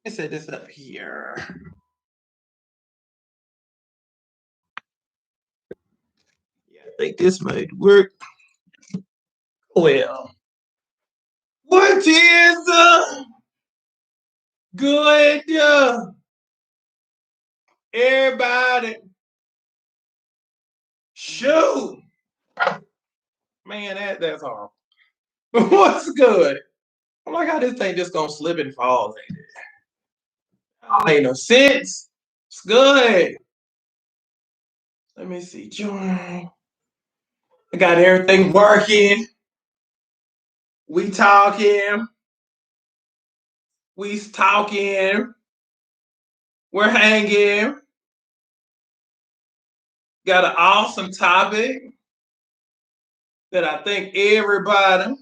Let me set this up here. Yeah, I think this might work. Well, what is good, everybody? Shoot, man, that's horrible. What's good? I like how this thing just gonna slip and fall. Ain't no sense. It's good. Let me see. Join. I got everything working. We talking. We talking. We're hanging. Got an awesome topic that I think everybody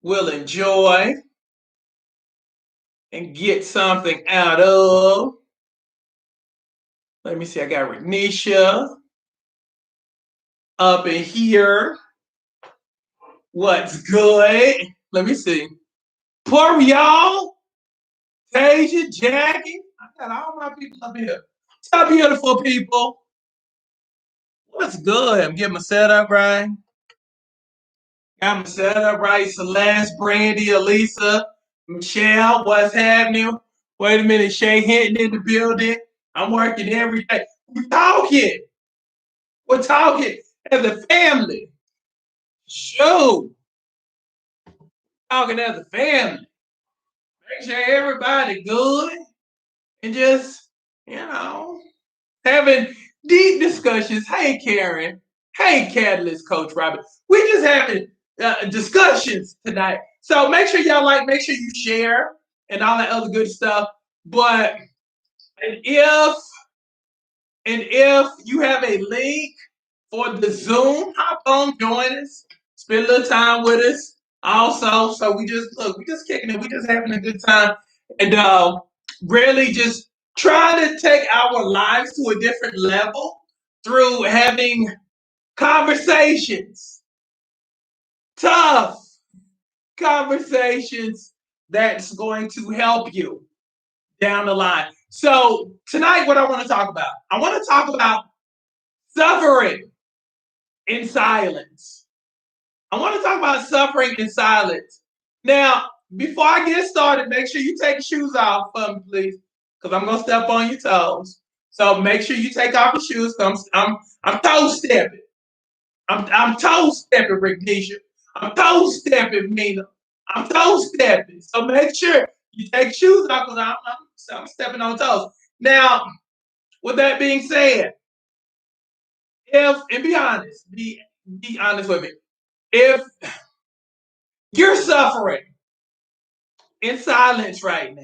will enjoy and get something out of. Let me see. I got Renisha up in here. What's good? Let me see. Poor y'all. Tasia, Jackie. I got all my people up here. What's up, beautiful people? What's good? I'm getting my setup right. Got my setup right. Celeste, Brandy, Elisa, Michelle, what's happening? Wait a minute, Shay Hinton in the building. I'm working every day. We're talking. We're talking as a family. Shoot. Talking as a family. Make sure everybody good and just, having deep discussions. Hey, Karen. Hey, Catalyst Coach Robert. We just having discussions tonight. So make sure y'all make sure you share and all that other good stuff. But and if you have a link for the Zoom, hop on, join us, spend a little time with us. Also, so we just kicking it, we just having a good time, and really just trying to take our lives to a different level through having conversations, tough conversations that's going to help you down the line. So tonight, what I want to talk about, I want to talk about suffering in silence. I want to talk about suffering in silence. Now, before I get started, make sure you take your shoes off for me, please, because I'm gonna step on your toes. So make sure you take off your shoes. I'm toe stepping. I'm toe stepping, Rignisha. I'm toe stepping, Mina. I'm toe stepping. So make sure you take shoes off because I'm stepping on toes. Now, with that being said, and be honest with me. If you're suffering in silence right now,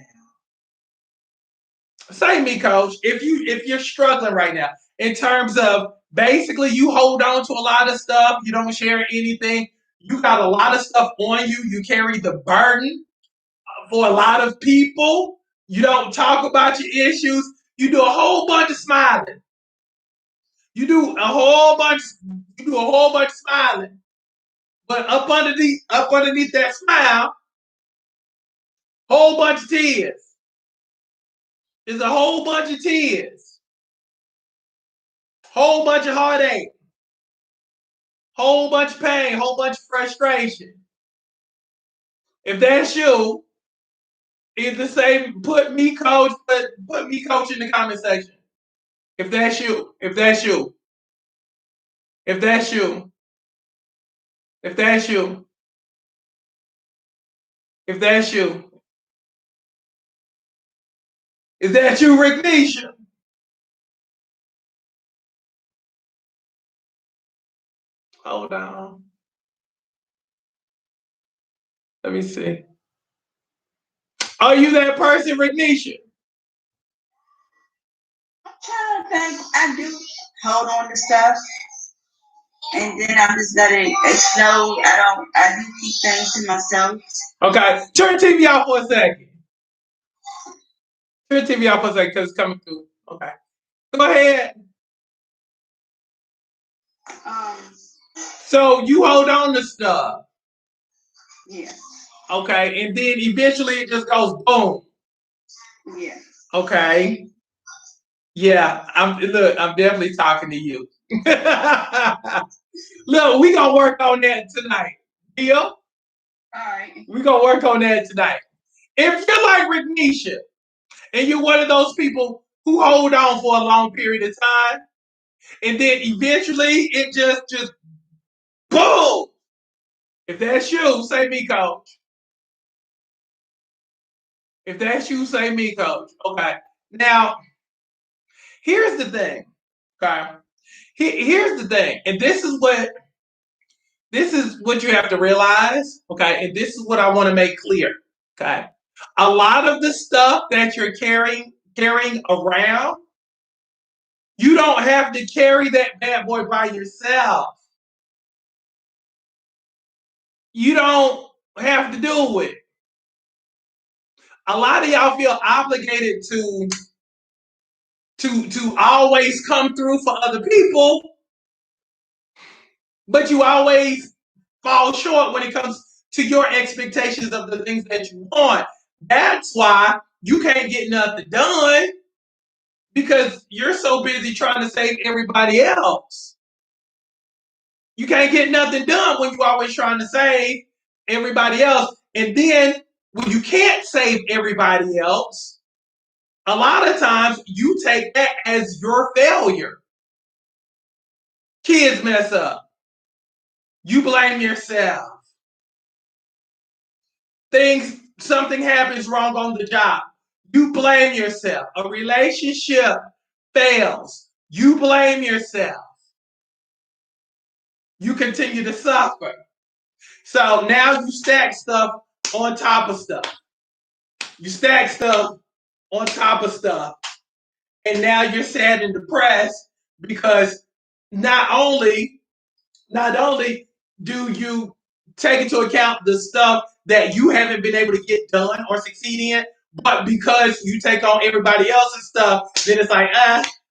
say me, coach, if you're struggling right now in terms of basically you hold on to a lot of stuff, you don't share anything, you got a lot of stuff on you, you carry the burden for a lot of people, you don't talk about your issues, you do a whole bunch of smiling. You do a whole bunch of smiling. But up underneath that smile, whole bunch of tears. There's a whole bunch of tears, whole bunch of heartache, whole bunch of pain, whole bunch of frustration. If that's you, either say put me coach in the comment section. If that's you, if that's you, if that's you, if that's you, if that's you, is that you, Rick Nisha? Hold on. Let me see. Are you that person, Rick Nisha? I think I do hold on to stuff, and then I'm just let it explode. I do keep things to myself. Okay, turn TV off for a second. Turn TV off for a second because it's coming through. Okay, go ahead. Um, So you hold on to stuff. yeah. Okay, and then eventually it just goes boom. Yeah. Okay. Yeah, I'm definitely talking to you. Look, we gonna work on that tonight. Deal? All right. We gonna work on that tonight. If you're like Rignisha and you're one of those people who hold on for a long period of time, and then eventually it just boom. If that's you, say me, coach. If that's you, say me, coach. Okay. Now, here's the thing. Okay. Here's the thing, and this is what you have to realize. Okay, and this is what I want to make clear. Okay, a lot of the stuff that you're carrying around, you don't have to carry that bad boy by yourself. You don't have to do it. A lot of y'all feel obligated to always come through for other people, but you always fall short when it comes to your expectations of the things that you want. That's why you can't get nothing done because you're so busy trying to save everybody else. You can't get nothing done when you're always trying to save everybody else. And then when you can't save everybody else, a lot of times you take that as your failure. Kids mess up. You blame yourself. Something happens wrong on the job. You blame yourself. A relationship fails. You blame yourself. You continue to suffer. So now you stack stuff on top of stuff. You stack stuff on top of stuff. And now you're sad and depressed because not only do you take into account the stuff that you haven't been able to get done or succeed in, but because you take on everybody else's stuff, then it's like,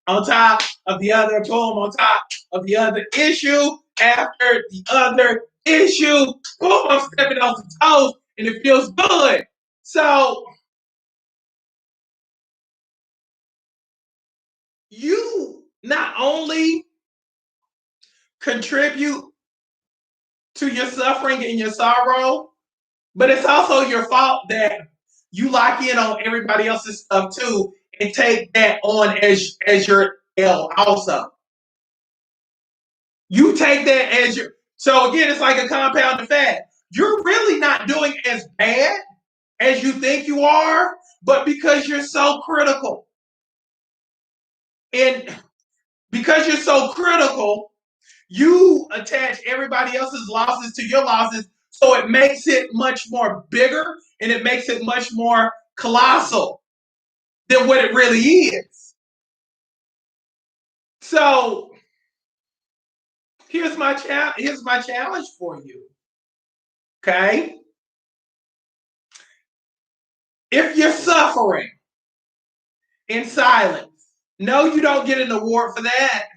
on top of the other, boom, on top of the other issue, after the other issue, boom, I'm stepping on some toes, and it feels good. So you not only contribute to your suffering and your sorrow, but it's also your fault that you lock in on everybody else's stuff too and take that on as your L also. You take that as your so again, it's like a compound effect. You're really not doing as bad as you think you are, but because you're so critical. And because you're so critical, you attach everybody else's losses to your losses, so it makes it much more bigger and it makes it much more colossal than what it really is. So here's my challenge for you. Okay? If you're suffering in silence, no, you don't get an award for that.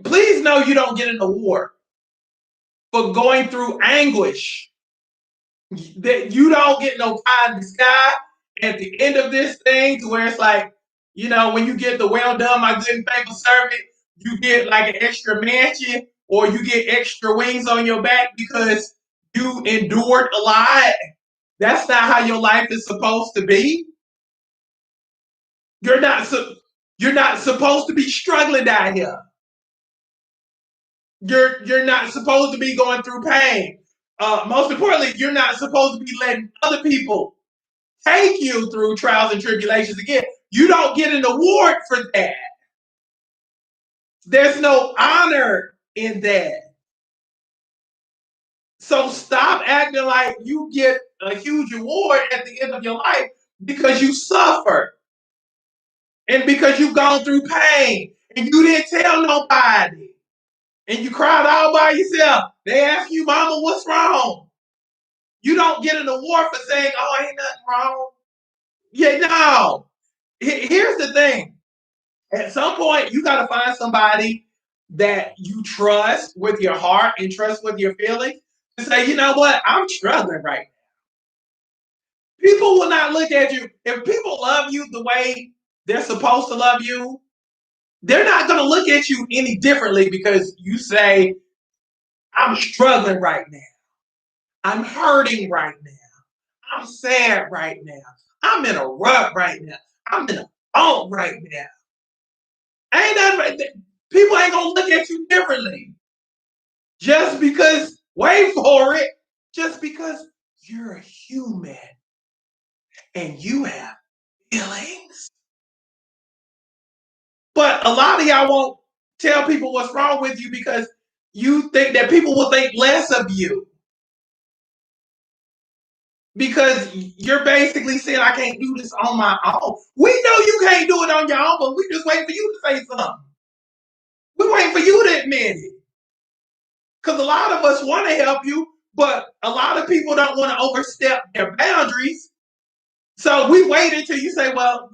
Please know you don't get an award for going through anguish. That you don't get no pie in the sky at the end of this thing to where it's like, when you get the well done, my good and faithful servant, you get like an extra mansion or you get extra wings on your back because you endured a lot. That's not how your life is supposed to be. You're not you're not supposed to be struggling down here. You're not supposed to be going through pain. Most importantly, you're not supposed to be letting other people take you through trials and tribulations again. You don't get an award for that. There's no honor in that. So stop acting like you get a huge award at the end of your life because you suffered and because you've gone through pain and you didn't tell nobody and you cried all by yourself. They ask you, Mama, what's wrong? You don't get an award for saying, oh, ain't nothing wrong. Yeah, no. Here's the thing. At some point, you got to find somebody that you trust with your heart and trust with your feelings to say, you know what, I'm struggling right now. People will not look at you. If people love you the way they're supposed to love you, they're not going to look at you any differently because you say, I'm struggling right now. I'm hurting right now. I'm sad right now. I'm in a rut right now. I'm in a funk right now. Ain't nothing right there. People ain't going to look at you differently. Just because, wait for it, just because you're a human and you have feelings. But a lot of y'all won't tell people what's wrong with you because you think that people will think less of you. Because you're basically saying, I can't do this on my own. We know you can't do it on your own, but we just wait for you to say something. We wait for you to admit it. Because a lot of us want to help you, but a lot of people don't want to overstep their boundaries. So we wait until you say, well,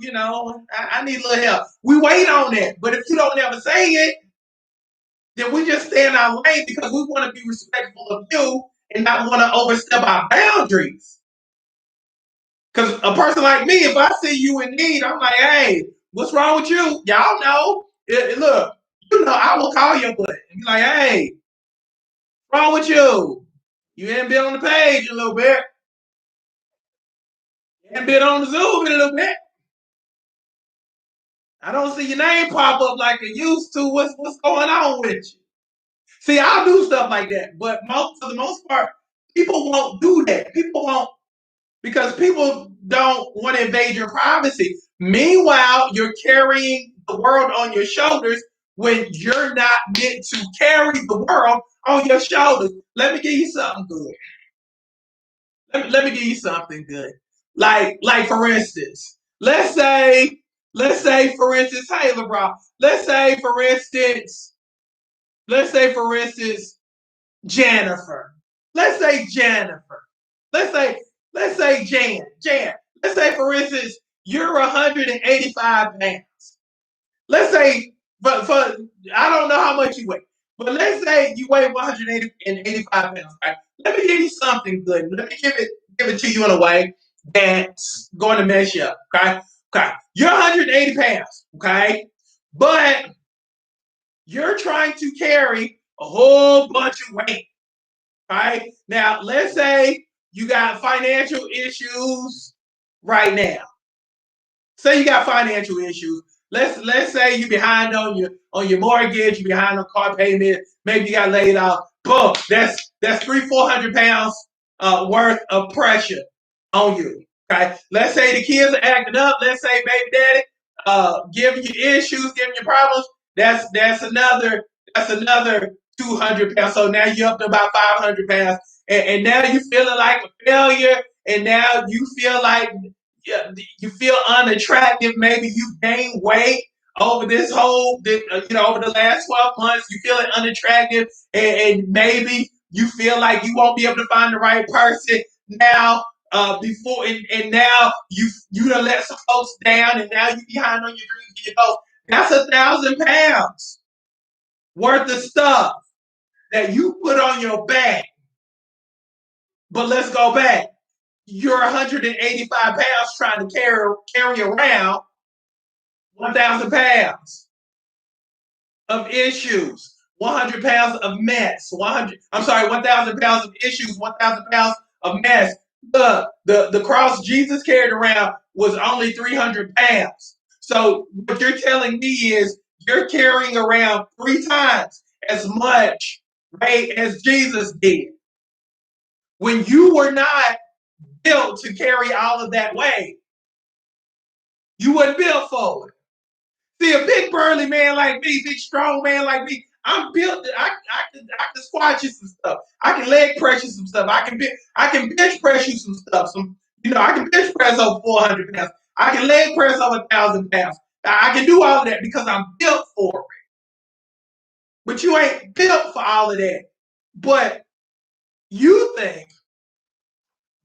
I need a little help. We wait on that. But if you don't ever say it, then we just stay in our lane because we want to be respectful of you and not want to overstep our boundaries. Because a person like me, if I see you in need, I'm like, hey, what's wrong with you? Y'all know. Look, I will call your butt and be like, hey, what's wrong with you? You ain't been on the page a little bit. You ain't been on the Zoom in a little bit. I don't see your name pop up like it used to. What's going on with you? See, I'll do stuff like that, but for the most part, people won't do that. People won't because people don't want to invade your privacy. Meanwhile, you're carrying the world on your shoulders when you're not meant to carry the world on your shoulders. Let me give you something good. Let me give you something good. Like for instance, let's say for instance, hey LeBron, let's say for instance, Jennifer. Let's say Jennifer. Let's say Jan. Let's say for instance, you're 185 pounds. Let's say, but for I don't know how much you weigh, but let's say you weigh 185 pounds. Right? Let me give you something good. Let me give it to you in a way that's going to mess you up. Okay. You're 180 pounds. Okay, but you're trying to carry a whole bunch of weight. Right now, let's say you got financial issues right now. Say you got financial issues. Let's say you're behind on your mortgage, you're behind on car payment, maybe you got laid off. Boom, that's 300-400 pounds worth of pressure on you. Okay. Let's say the kids are acting up. Let's say baby daddy giving you issues, giving you problems. That's another 200 pounds. So now you're up to about 500 pounds. And now you're feeling like a failure. And now you feel like you feel unattractive. Maybe you gained weight over over the last 12 months. You feeling unattractive, and maybe you feel like you won't be able to find the right person now. Before and now you done let some folks down, and now you behind on your dreams. That's 1,000 pounds worth of stuff that you put on your back. But let's go back. You're 185 pounds trying to carry around 1,000 pounds of issues, 100 pounds of mess, 1,000 pounds of issues, 1,000 pounds of mess. The cross Jesus carried around was only 300 pounds. So what you're telling me is you're carrying around 3 times as much weight as Jesus did. When you were not built to carry all of that weight, you weren't built for it. See, a big burly man like me, big strong man like me, I'm built. I can squat you some stuff. I can leg press you some stuff. I can bench press you some stuff. I can bench press over 400 pounds. I can leg press over 1,000 pounds. I can do all of that because I'm built for it. But you ain't built for all of that. But you think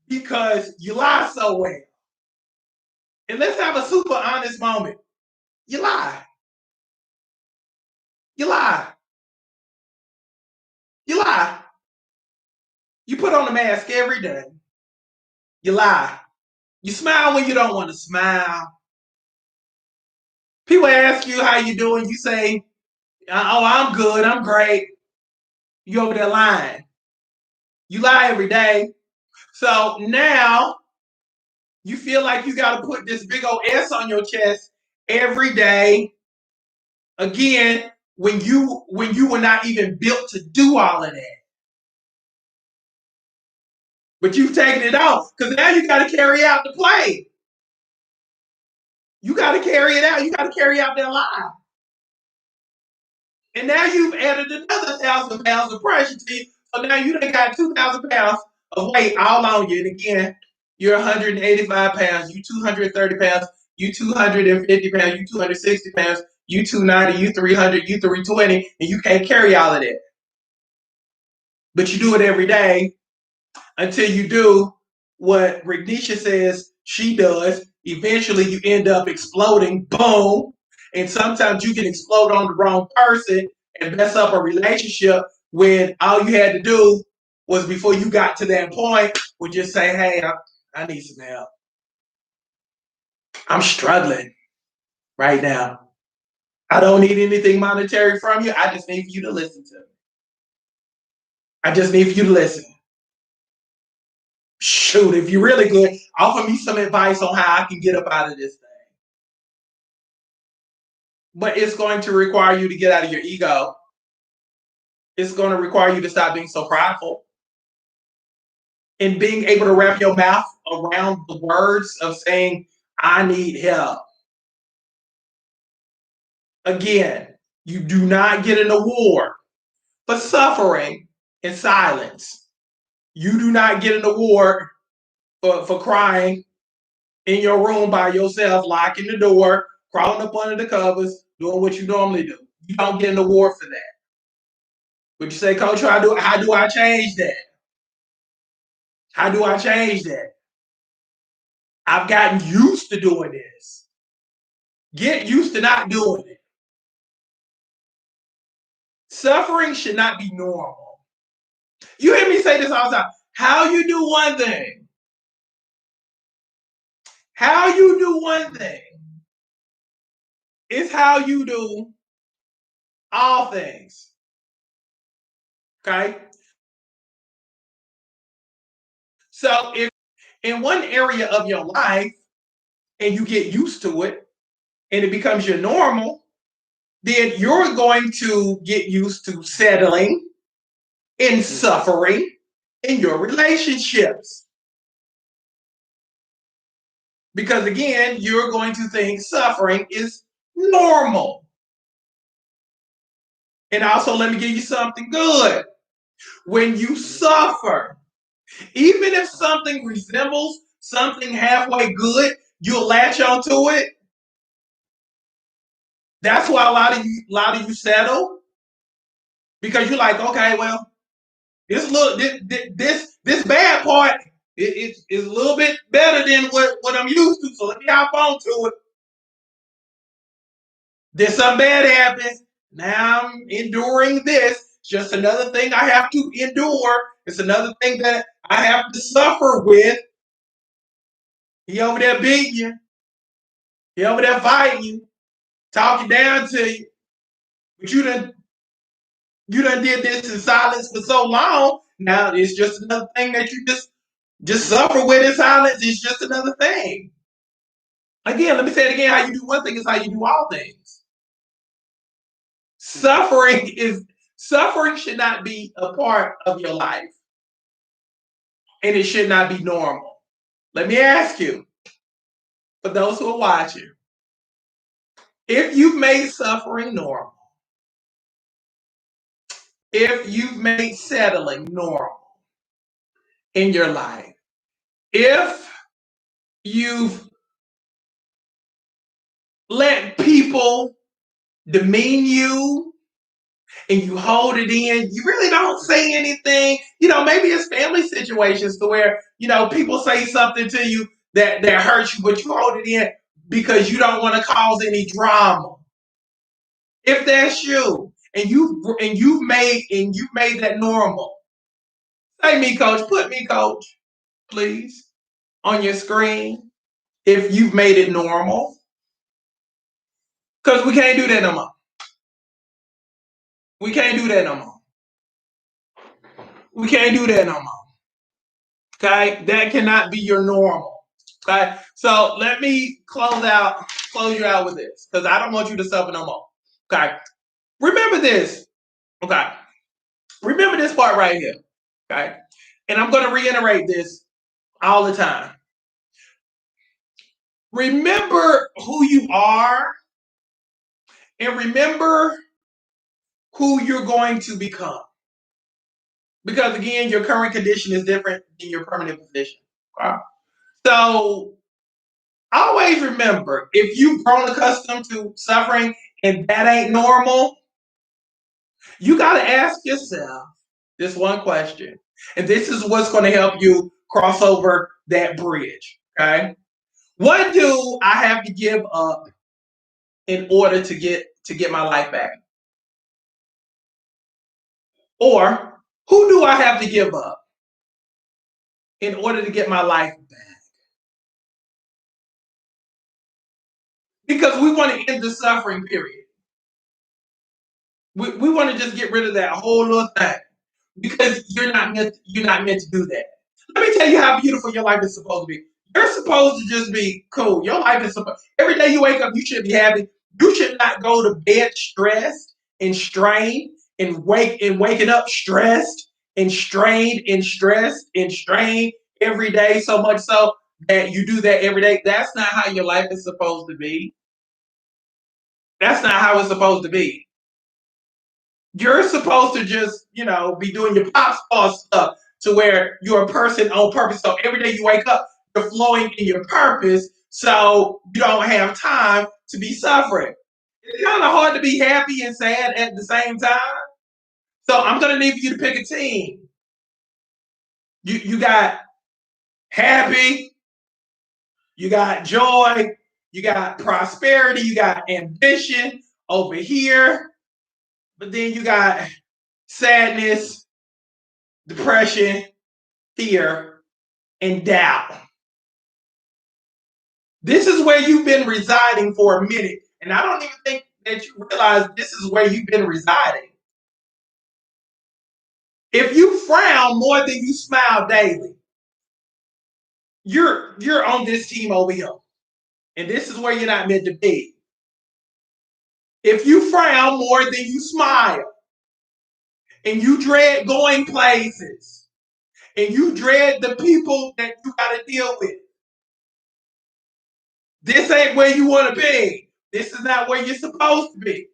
because you lie so well. And let's have a super honest moment. You lie. You lie. You lie. You put on the mask every day. You lie. You smile when you don't want to smile. People ask you how you doing. You say, "Oh, I'm good. I'm great." You over there lying. You lie every day. So now you feel like you got to put this big old S on your chest every day. Again, when you were not even built to do all of that. But you've taken it off because now you got to carry out the play. You got to carry it out. You got to carry out that lie. And now you've added another 1,000 pounds of pressure to you. So now you done got 2,000 pounds of weight all on you. And again, you're 185 pounds, you 230 pounds, you 250 pounds, you 260 pounds, you 290, you 300, you 320, and you can't carry all of that. But you do it every day until you do what Rignisha says she does. Eventually, you end up exploding, boom. And sometimes you can explode on the wrong person and mess up a relationship when all you had to do was before you got to that point, would just say, hey, I need some help. I'm struggling right now. I don't need anything monetary from you. I just need for you to listen to me. I just need for you to listen. Shoot, if you're really good, offer me some advice on how I can get up out of this thing. But it's going to require you to get out of your ego. It's going to require you to stop being so prideful and being able to wrap your mouth around the words of saying, I need help. Again, you do not get an award for suffering in silence. You do not get an award for crying in your room by yourself, locking the door, crawling up under the covers, doing what you normally do. You don't get an award for that. But you say, Coach, how do I change that? How do I change that? I've gotten used to doing this. Get used to not doing it. Suffering should not be normal. You hear me say this all the time. How you do one thing. How you do one thing is how you do all things. Okay? So if in one area of your life and you get used to it and it becomes your normal, then you're going to get used to settling and suffering in your relationships. Because again, you're going to think suffering is normal. And also, let me give you something good. When you suffer, even if something resembles something halfway good, you'll latch onto it. That's why a lot of you settle, because you're like, okay, well, this bad part is a little bit better than what I'm used to. So let me hop onto it. Then something bad happens. Now I'm enduring this. It's just another thing I have to endure. It's another thing that I have to suffer with. He over there beating you. He over there fighting you, talking down to you. But you done did this in silence for so long. Now it's just another thing that you just suffer with in silence. It's just another thing. Again, let me say it again. How you do one thing is how you do all things. Suffering should not be a part of your life. And it should not be normal. Let me ask you, for those who are watching, if you've made suffering normal, if you've made settling normal in your life, if you've let people demean you and you hold it in, you really don't say anything. Maybe it's family situations to where, people say something to you that hurts you, but you hold it in because you don't want to cause any drama. If that's you and you've made that normal, say me, Coach, put me, Coach, please, on your screen. if you've made it normal. Because we can't do that no more. We can't do that no more. We can't do that no more. Okay? That cannot be your normal. Okay? So let me close you out with this. Because I don't want you to suffer no more. Okay? Remember this. Okay? Remember this part right here. Okay? And I'm going to reiterate this all the time. Remember who you are and remember who you're going to become. Because again, your current condition is different than your permanent position. Okay? So always remember, if you've grown accustomed to suffering and that ain't normal, you got to ask yourself this one question. And this is what's going to help you cross over that bridge. Okay? What do I have to give up in order to get my life back? Or who do I have to give up in order to get my life back? Because we want to end the suffering period. We want to just get rid of that whole little thing. Because you're not meant to do that. Let me tell you how beautiful your life is supposed to be. You're supposed to just be cool. Your life is supposed. Every day you wake up, you should be happy. You should not go to bed stressed and strained and waking up stressed and strained and stressed and strained every day. So much so that you do that every day. That's not how your life is supposed to be. That's not how it's supposed to be. You're supposed to just, be doing your pop star stuff to where you're a person on purpose. So every day you wake up, you're flowing in your purpose. So you don't have time to be suffering. It's kind of hard to be happy and sad at the same time. So I'm going to need for you to pick a team. You got happy, you got joy, you got prosperity, you got ambition over here, but then you got sadness, depression, fear, and doubt. This is where you've been residing for a minute. And I don't even think that you realize this is where you've been residing. If you frown more than you smile daily, you're on this team over here. And this is where you're not meant to be. If you frown more than you smile, and you dread going places, and you dread the people that you got to deal with, this ain't where you want to be. This is not where you're supposed to be.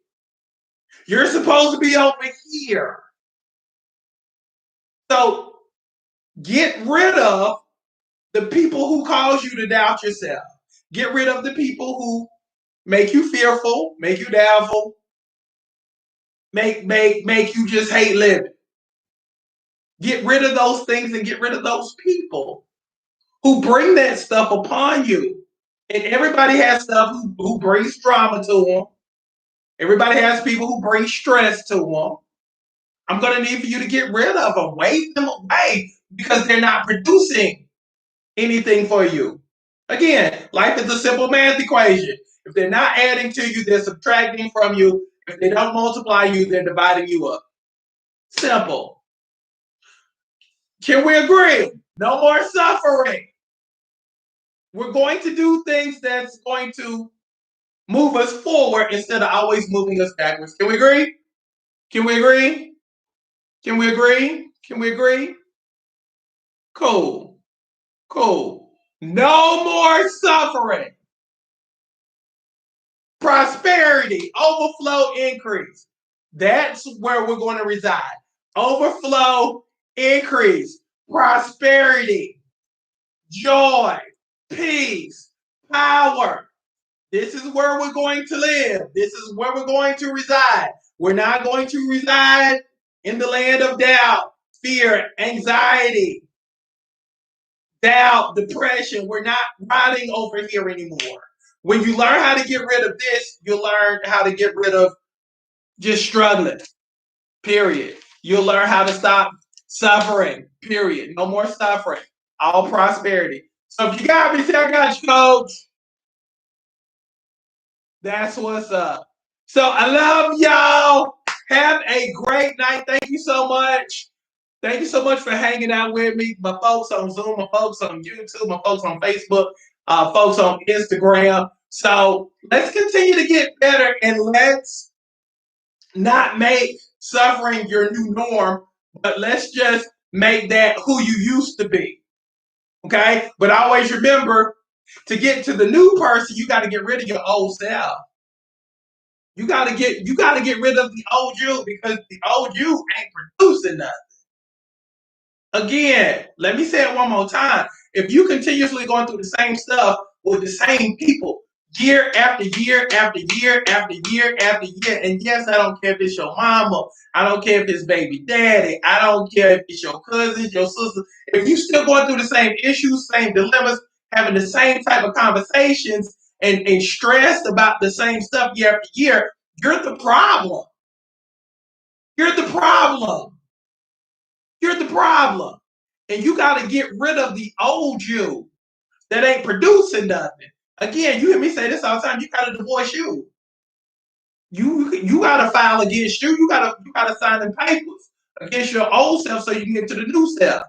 You're supposed to be over here. So get rid of the people who cause you to doubt yourself. Get rid of the people who make you fearful, make you doubtful, make you just hate living. Get rid of those things and get rid of those people who bring that stuff upon you. And everybody has stuff who brings drama to them. Everybody has people who bring stress to them. I'm going to need for you to get rid of them, wave them away because they're not producing anything for you. Again, life is a simple math equation. If they're not adding to you, they're subtracting from you. If they don't multiply you, they're dividing you up. Simple. Can we agree? No more suffering. We're going to do things that's going to move us forward instead of always moving us backwards. Can we agree? Can we agree? Can we agree? Can we agree? Cool. Cool. No more suffering. Prosperity, overflow, increase. That's where we're going to reside. Overflow, increase, prosperity, joy, peace, power. This is where we're going to live. This is where we're going to reside. We're not going to reside in the land of doubt, fear, anxiety, depression. We're not riding over here anymore. When you learn how to get rid of this, you'll learn how to get rid of just struggling, period. You'll learn how to stop suffering, period. No more suffering, all prosperity. So if you got me, say I got you, coach. That's what's up. So I love y'all. Have a great night. Thank you so much. Thank you so much for hanging out with me. My folks on Zoom, my folks on YouTube, my folks on Facebook, folks on Instagram. So let's continue to get better and let's not make suffering your new norm, but let's just make that who you used to be. Okay? But always remember, to get to the new person, you got to get rid of your old self. You gotta get rid of the old you because the old you ain't producing nothing. Again, let me say it one more time. If you continuously going through the same stuff with the same people year after year after year after year after year, and yes, I don't care if it's your mama, I don't care if it's baby daddy, I don't care if it's your cousins, your sisters. If you still going through the same issues, same dilemmas, having the same type of conversations, and stressed about the same stuff year after year, you're the problem. You're the problem. You're the problem. And you got to get rid of the old you that ain't producing nothing. Again, you hear me say this all the time. You got to divorce you. You got to file against you. You got to sign them papers against your old self so you can get to the new self.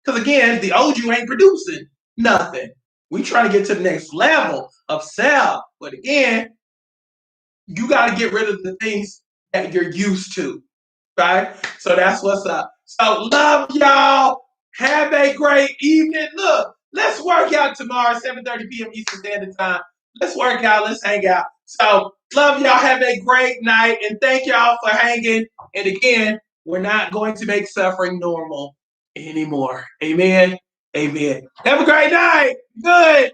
Because again, the old you ain't producing nothing. We trying to get to the next level of self. But again, you got to get rid of the things that you're used to. Right? So that's what's up. So love y'all. Have a great evening. Look, let's work out tomorrow, 7:30 p.m. Eastern Standard Time. Let's work out. Let's hang out. So love y'all. Have a great night. And thank y'all for hanging. And again, we're not going to make suffering normal anymore. Amen. Amen. Have a great night. Good.